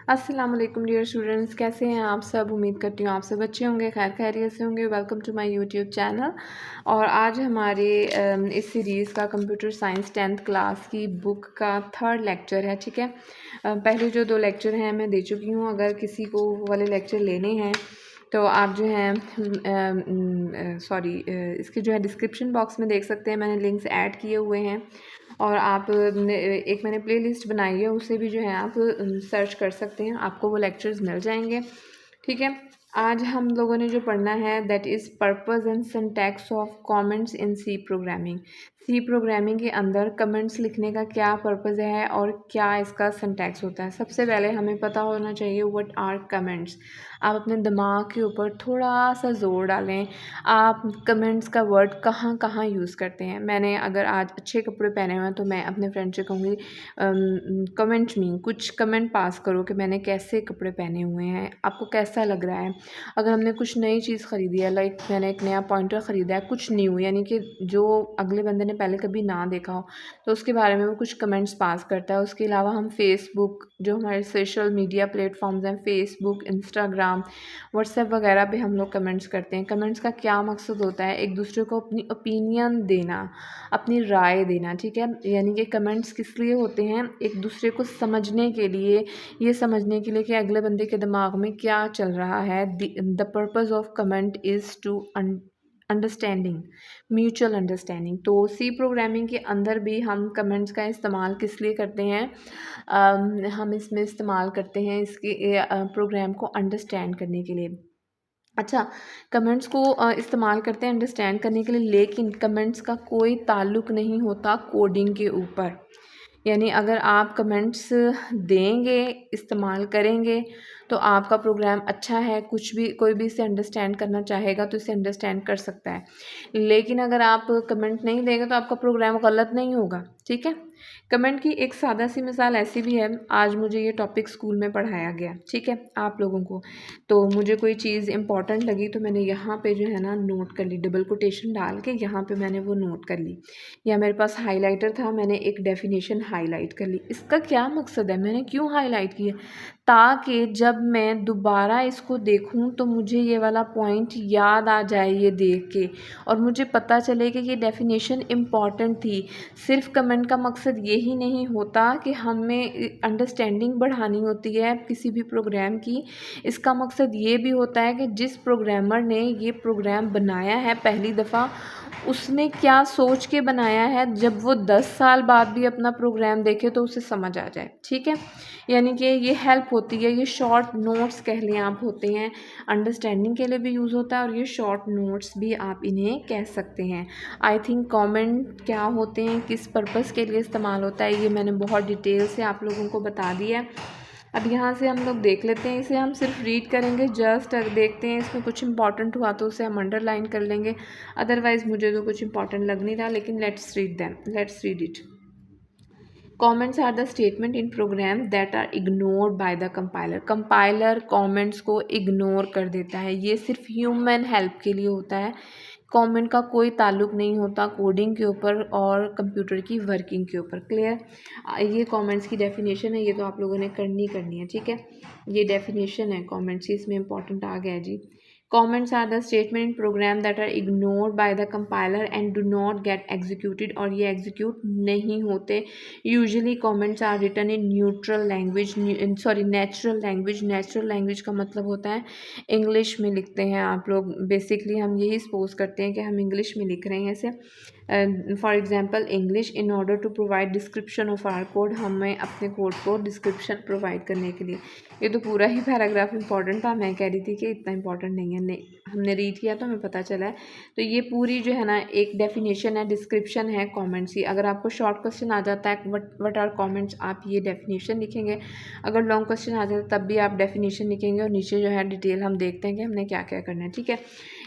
अस्सलाम वालेकुम dear students, कैसे हैं आप सब। उम्मीद करती हूँ आप सब अच्छे होंगे, खैर खैरियत से होंगे। Welcome to my YouTube channel. और आज हमारे इस सीरीज़ का कंप्यूटर साइंस 10th क्लास की बुक का 3rd लेक्चर है। ठीक है, पहले जो 2 लेक्चर हैं मैं दे चुकी हूँ। अगर किसी को वो वाले लेक्चर लेने हैं तो आप जो हैं इसके जो है डिस्क्रिप्शन बॉक्स में देख सकते हैं, मैंने लिंक्स ऐड किए हुए हैं। और आप एक मैंने प्लेलिस्ट बनाई है, उससे भी जो है आप सर्च कर सकते हैं, आपको वो लेक्चर्स मिल जाएंगे। ठीक है, आज हम लोगों ने जो पढ़ना है that is purpose and syntax of comments in C programming. C programming के अंदर कमेंट्स लिखने का क्या पर्पस है और क्या इसका सिंटैक्स होता है। सबसे पहले हमें पता होना चाहिए व्हाट आर कमेंट्स। आप अपने दिमाग के ऊपर थोड़ा सा ज़ोर डालें, आप कमेंट्स का वर्ड कहाँ कहाँ यूज़ करते हैं। मैंने अगर आज अच्छे कपड़े पहने हुए हैं तो मैं अपने फ्रेंड से कहूँगी कमेंट में कुछ कमेंट पास करो कि मैंने कैसे कपड़े पहने हुए हैं, आपको कैसा लग रहा है। अगर हमने कुछ नई चीज़ ख़रीदी है, लाइक मैंने एक नया पॉइंटर ख़रीदा है, कुछ न्यू यानी कि जो अगले बंदे ने पहले कभी ना देखा हो, तो उसके बारे में वो कुछ कमेंट्स पास करता है। उसके अलावा हम फेसबुक, जो हमारे सोशल मीडिया प्लेटफॉर्म्स हैं, फेसबुक, इंस्टाग्राम, व्हाट्सएप वगैरह पे हम लोग कमेंट्स करते हैं। कमेंट्स का क्या मकसद होता है, एक दूसरे को अपनी ओपिनियन देना, अपनी राय देना। ठीक है, यानी कि कमेंट्स किस लिए होते हैं, एक दूसरे को समझने के लिए, ये समझने के लिए कि अगले बंदे के दिमाग में क्या चल रहा है। The purpose of comment is to understanding, mutual understanding. तो सी प्रोग्रामिंग के अंदर भी हम कमेंट्स का इस्तेमाल किस लिए करते हैं, हम इसमें इस्तेमाल करते हैं इसके प्रोग्राम को अंडरस्टैंड करने के लिए। अच्छा, कमेंट्स को इस्तेमाल करते हैं अंडरस्टैंड करने के लिए, लेकिन कमेंट्स का कोई ताल्लुक़ नहीं होता कोडिंग के ऊपर। यानी अगर आप कमेंट्स देंगे, इस्तेमाल करेंगे, तो आपका प्रोग्राम अच्छा है, कुछ भी कोई भी इसे अंडरस्टैंड करना चाहेगा तो इसे अंडरस्टैंड कर सकता है। लेकिन अगर आप कमेंट नहीं देंगे तो आपका प्रोग्राम गलत नहीं होगा। ठीक है, कमेंट की एक सादा सी मिसाल ऐसी भी है। आज मुझे ये टॉपिक स्कूल में पढ़ाया गया, ठीक है, आप लोगों को, तो मुझे कोई चीज़ इंपॉर्टेंट लगी तो मैंने यहाँ पे जो है ना नोट कर ली, डबल कोटेशन डाल के यहाँ पे मैंने वो नोट कर ली। या मेरे पास हाइलाइटर था, मैंने एक डेफिनेशन हाईलाइट कर ली। इसका क्या मकसद है, मैंने क्यों हाईलाइट किया, ताकि जब मैं दोबारा इसको देखूं तो मुझे ये वाला पॉइंट याद आ जाए ये देख के, और मुझे पता चले कि ये डेफिनेशन इम्पॉर्टेंट थी। सिर्फ कमेंट का मकसद यही नहीं होता कि हमें अंडरस्टैंडिंग बढ़ानी होती है किसी भी प्रोग्राम की। इसका मकसद ये भी होता है कि जिस प्रोग्रामर ने ये प्रोग्राम बनाया है पहली दफ़ा, उसने क्या सोच के बनाया है, जब वो 10 साल बाद भी अपना प्रोग्राम देखे तो उसे समझ आ जाए। ठीक है, यानी कि ये हेल्प होती है, ये शॉर्ट नोट्स कह लें आप होते हैं, अंडरस्टैंडिंग के लिए भी यूज़ होता है और ये शॉर्ट नोट्स भी आप इन्हें कह सकते हैं। आई थिंक कमेंट क्या होते हैं, किस पर्पस के लिए इस्तेमाल होता है, ये मैंने बहुत डिटेल से आप लोगों को बता दिया है। अब यहाँ से हम लोग देख लेते हैं, इसे हम सिर्फ रीड करेंगे, जस्ट देखते हैं इसमें कुछ इंपॉर्टेंट हुआ तो उसे हम अंडरलाइन कर लेंगे। अदरवाइज़ मुझे तो कुछ इंपॉर्टेंट लग नहीं रहा, लेकिन let's read it. Comments are the statement in program that are ignored by the compiler. Compiler comments को इग्नोर कर देता है, ये सिर्फ ह्यूमन हेल्प के लिए होता है। कमेंट का कोई ताल्लुक नहीं होता कोडिंग के ऊपर और कंप्यूटर की वर्किंग के ऊपर। क्लियर, ये कमेंट्स की डेफिनेशन है, ये तो आप लोगों ने करनी है। ठीक है, ये डेफिनेशन है कमेंट्स की, इसमें इंपॉर्टेंट आ गया है जी। Comments are the statement in program that are ignored by the compiler and do not get executed, और ये execute नहीं होते। Usually comments are written in neutral language, natural language। Natural language का मतलब होता है इंग्लिश में लिखते हैं आप लोग। बेसिकली हम यही सपोज करते हैं कि हम इंग्लिश में लिख रहे हैं इसे। For example English, in order to provide description of our code, हमें अपने कोड को डिस्क्रिप्शन प्रोवाइड करने के लिए। ये तो पूरा ही पैराग्राफ इंपॉर्टेंट था, मैं कह रही थी कि इतना इंपॉर्टेंट नहीं है, नहीं हमने रीड किया तो हमें पता चला है। तो ये पूरी जो है ना एक डेफिनेशन है, डिस्क्रिप्शन है कमेंट्स की। अगर आपको शॉर्ट क्वेश्चन आ जाता है व्हाट आर कमेंट्स, आप ये डेफिनेशन लिखेंगे। अगर लॉन्ग क्वेश्चन आ जाता है तब भी आप डेफिनेशन लिखेंगे, और नीचे जो है डिटेल हम देखते हैं कि हमने क्या क्या करना है। ठीक है,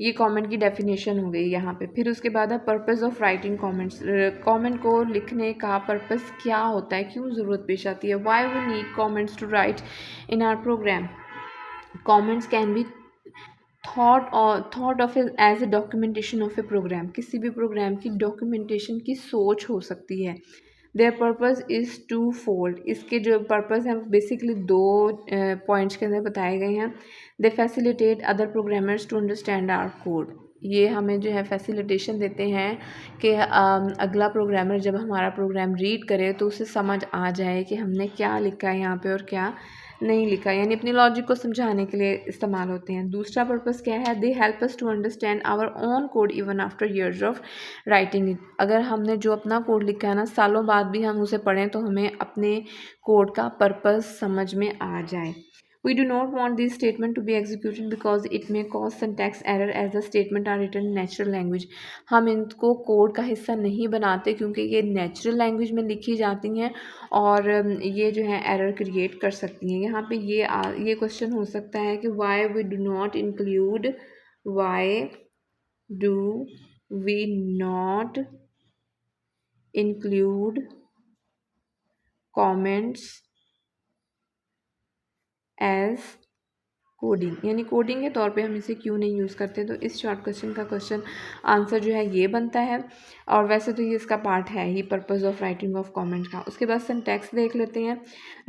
ये कमेंट की डेफिनेशन हो गई यहाँ पे। फिर उसके बाद है purpose of writing comments. Comment को लिखने का पर्पस क्या होता है, क्यों ज़रूरत पेश आती है, why we need comments to write in our program. Comments can be thought of as a documentation of a program. किसी भी प्रोग्राम की डॉक्यूमेंटेशन की सोच हो सकती है। Their purpose is two fold. इसके जो पर्पज़ हैं बेसिकली दो पॉइंट्स के अंदर बताए गए हैं। They facilitate other programmers to understand our code. ये हमें जो है फैसिलिटेशन देते हैं कि अगला प्रोग्रामर जब हमारा प्रोग्राम रीड करे तो उसे समझ आ जाए कि हमने क्या लिखा है यहाँ पे और क्या नहीं लिखा, यानी अपनी लॉजिक को समझाने के लिए इस्तेमाल होते हैं। दूसरा पर्पस क्या है, they help us to understand our own code even after years of writing it. अगर हमने जो अपना कोड लिखा है ना, सालों बाद भी हम उसे पढ़ें तो हमें अपने कोड का पर्पस समझ में आ जाए। We do not want this statement to be executed because it may cause syntax error as the statement are written in natural language। हम इनको कोड का हिस्सा नहीं बनाते क्योंकि ये नेचुरल लैंग्वेज में लिखी जाती हैं और ये जो है एरर क्रिएट कर सकती हैं। यहाँ पे ये क्वेश्चन हो सकता है कि why do we not include comments as coding, यानी कोडिंग के तौर पे हम इसे क्यों नहीं यूज़ करते। तो इस शॉर्ट क्वेश्चन का क्वेश्चन आंसर जो है ये बनता है। और वैसे तो ये इसका पार्ट है ही, purpose of writing of comment का। उसके बाद सिंटैक्स देख लेते हैं।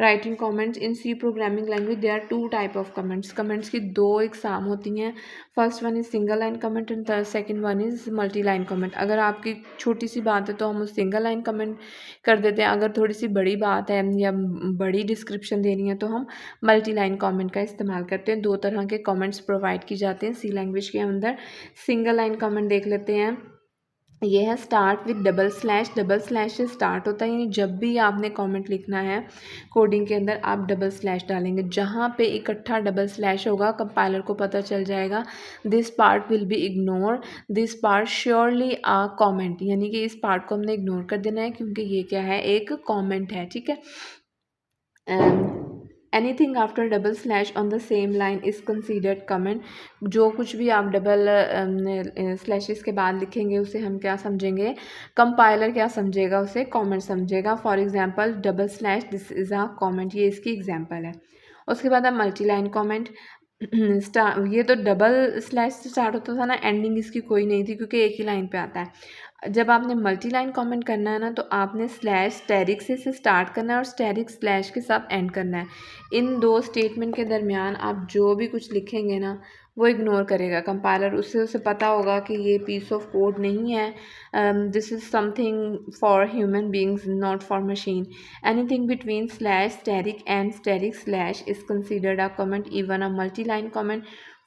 Writing comments in C programming language there are two type of comments. Comments की दो इकसाम होती हैं। First one is single line comment and second one is multi line comment. अगर आपकी छोटी सी बात है तो हम उस सिंगल लाइन कमेंट कर देते हैं, अगर थोड़ी सी बड़ी बात है या बड़ी डिस्क्रिप्शन देनी है तो हम मल्टी लाइन कमेंट का इस्तेमाल करते हैं। दो तरह के कमेंट्स प्रोवाइड की जाते हैं सी लैंग्वेज के अंदर। सिंगल लाइन कमेंट देख लेते हैं। ये है start with double slash. Double slash से स्टार्ट होता है, यानी जब भी आपने कमेंट लिखना है कोडिंग के अंदर आप डबल स्लैश डालेंगे। जहाँ पे इकट्ठा डबल स्लैश होगा कंपाइलर को पता चल जाएगा this part will be ignore, this part surely a comment, यानी कि इस पार्ट को हमने इग्नोर कर देना है क्योंकि ये क्या है, एक कॉमेंट है। ठीक है। Anything after double slash on the same line is considered comment. जो कुछ भी आप डबल स्लैशेस के बाद लिखेंगे उसे हम क्या समझेंगे, कंपाइलर क्या समझेगा, उसे कमेंट समझेगा। For example double slash this is a comment, ये इसकी एग्जांपल है। उसके बाद अब मल्टी लाइन कमेंट। ये तो डबल स्लैश से स्टार्ट होता था ना, एंडिंग इसकी कोई नहीं थी क्योंकि एक ही लाइन पे आता है। जब आपने मल्टी लाइन कमेंट करना है ना तो आपने स्लैश स्टेरिक से स्टार्ट करना है और स्टेरिक स्लैश के साथ एंड करना है। इन दो स्टेटमेंट के दरमियान आप जो भी कुछ लिखेंगे ना वो इग्नोर करेगा कंपाइलर। उससे उसे पता होगा कि ये पीस ऑफ कोड नहीं है, this is something for human beings not for machine. Anything between slash asterisk and asterisk slash is considered a comment even a multi line comment.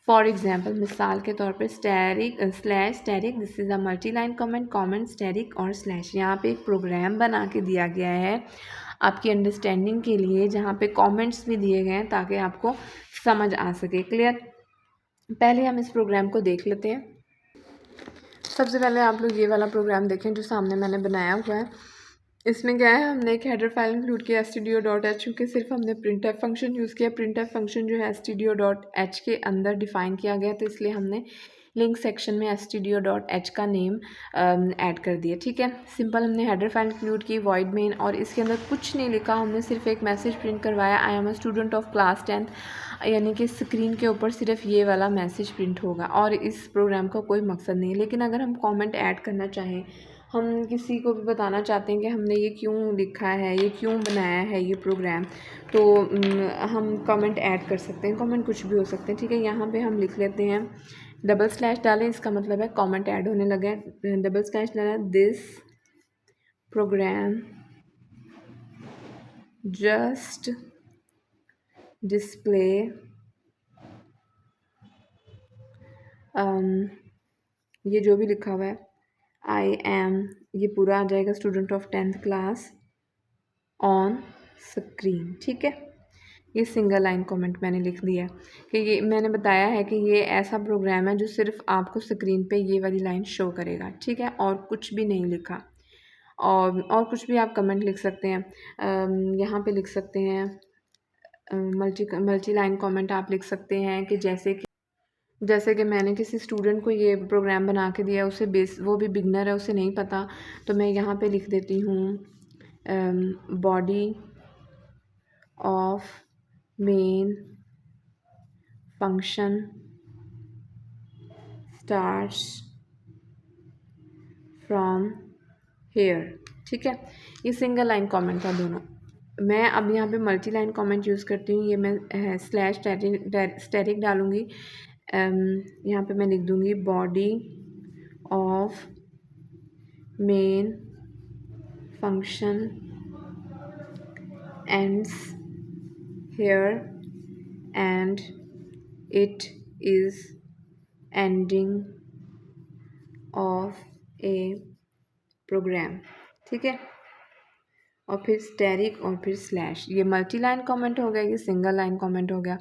For example, मिसाल के तौर पे asterisk slash asterisk this is a multi line comment, comment asterisk और slash. यहाँ पे एक programme बना के दिया गया है आपकी अंडरस्टैंडिंग के लिए, जहाँ पे कमेंट्स भी दिए गए हैं ताकि आपको समझ आ सके। क्लियर। पहले हम इस प्रोग्राम को देख लेते हैं। सबसे पहले आप लोग ये वाला प्रोग्राम देखें जो सामने मैंने बनाया हुआ है। इसमें क्या है, हमने एक हेडर फाइल इंक्लूड किया stdio.h, क्योंकि सिर्फ हमने printf फंक्शन यूज़ किया। printf फंक्शन जो है stdio.h के अंदर डिफ़ाइन किया गया, तो इसलिए हमने लिंक सेक्शन में stdio.h का नेम ऐड कर दिया। ठीक है, सिंपल हमने हेडर फाइल इंक्लूड की वॉइड मेन, और इसके अंदर कुछ नहीं लिखा, हमने सिर्फ एक मैसेज प्रिंट करवाया, I am a student of class 10th, यानी कि स्क्रीन के ऊपर सिर्फ ये वाला मैसेज प्रिंट होगा और इस प्रोग्राम का कोई मकसद नहीं है। लेकिन अगर हम कमेंट ऐड करना चाहें, हम किसी को भी बताना चाहते हैं कि हमने ये क्यों लिखा है, ये क्यों बनाया है ये प्रोग्राम, तो हम कमेंट ऐड कर सकते हैं। कमेंट कुछ भी हो सकते हैं। ठीक है, यहाँ पे हम लिख लेते हैं, डबल स्लैश डालें, इसका मतलब है कमेंट ऐड होने लगा है। डबल स्लैश डाला, दिस प्रोग्राम जस्ट डिस्प्ले ये जो भी लिखा हुआ है, आई एम, ये पूरा आ जाएगा, student of 10th class on screen. ठीक है, ये सिंगल लाइन कमेंट मैंने लिख दिया कि ये मैंने बताया है कि ये ऐसा प्रोग्राम है जो सिर्फ आपको स्क्रीन पे ये वाली लाइन शो करेगा। ठीक है, और कुछ भी नहीं लिखा। और कुछ भी आप कमेंट लिख सकते हैं। यहाँ पे लिख सकते हैं मल्टी लाइन कमेंट आप लिख सकते हैं कि जैसे कि मैंने किसी स्टूडेंट को ये प्रोग्राम बना के दिया, उसे वो भी बिगनर है, उसे नहीं पता, तो मैं यहाँ पे लिख देती हूँ body of main function starts from here. ठीक है, ये सिंगल लाइन कमेंट था दोनों। मैं अब यहाँ पे मल्टी लाइन कमेंट यूज़ करती हूँ। ये मैं स्लैश स्टैटिक डालूँगी। यहाँ पे मैं लिख दूँगी body of main function ends here and it is ending of a program। ठीक है, और फिर स्टेरिक और फिर स्लैश। ये मल्टी लाइन कमेंट हो गया, ये सिंगल लाइन कमेंट हो गया।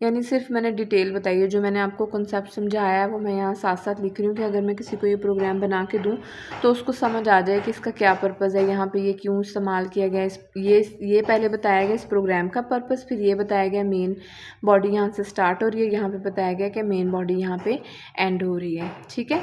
यानी सिर्फ मैंने डिटेल बताई है, जो मैंने आपको कॉन्सेप्ट समझाया है वो मैं यहाँ साथ साथ लिख रही हूँ कि अगर मैं किसी को ये प्रोग्राम बना के दूँ तो उसको समझ आ जाए कि इसका क्या पर्पज़ है, यहाँ पे ये क्यों इस्तेमाल किया गया। ये पहले बताया गया इस प्रोग्राम का पर्पज़, फिर ये बताया गया मेन बॉडी यहाँ से स्टार्ट हो रही है, यहाँ पर बताया गया कि मेन बॉडी यहाँ पर एंड हो रही है। ठीक है,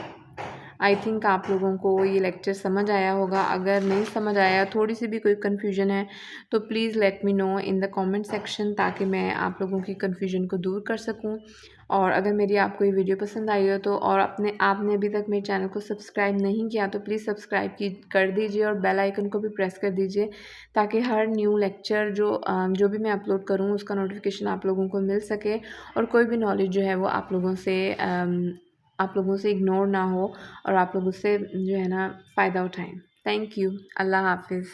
आई थिंक आप लोगों को ये लेक्चर समझ आया होगा। अगर नहीं समझ आया, थोड़ी सी भी कोई कन्फ्यूजन है तो please let me know in the comment section, ताकि मैं आप लोगों की कन्फ्यूजन को दूर कर सकूं। और अगर मेरी आपको ये वीडियो पसंद आई हो तो, और आपने अभी तक मेरे चैनल को सब्सक्राइब नहीं किया तो प्लीज़ सब्सक्राइब कर दीजिए और बेल आइकन को भी प्रेस कर दीजिए, ताकि हर न्यू लेक्चर जो भी मैं अपलोड करूँ उसका नोटिफिकेशन आप लोगों को मिल सके, और कोई भी नॉलेज जो है वो आप लोगों से इग्नोर ना हो और आप लोग उससे जो है ना फ़ायदा उठाएं। Thank you. अल्लाह हाफिज़।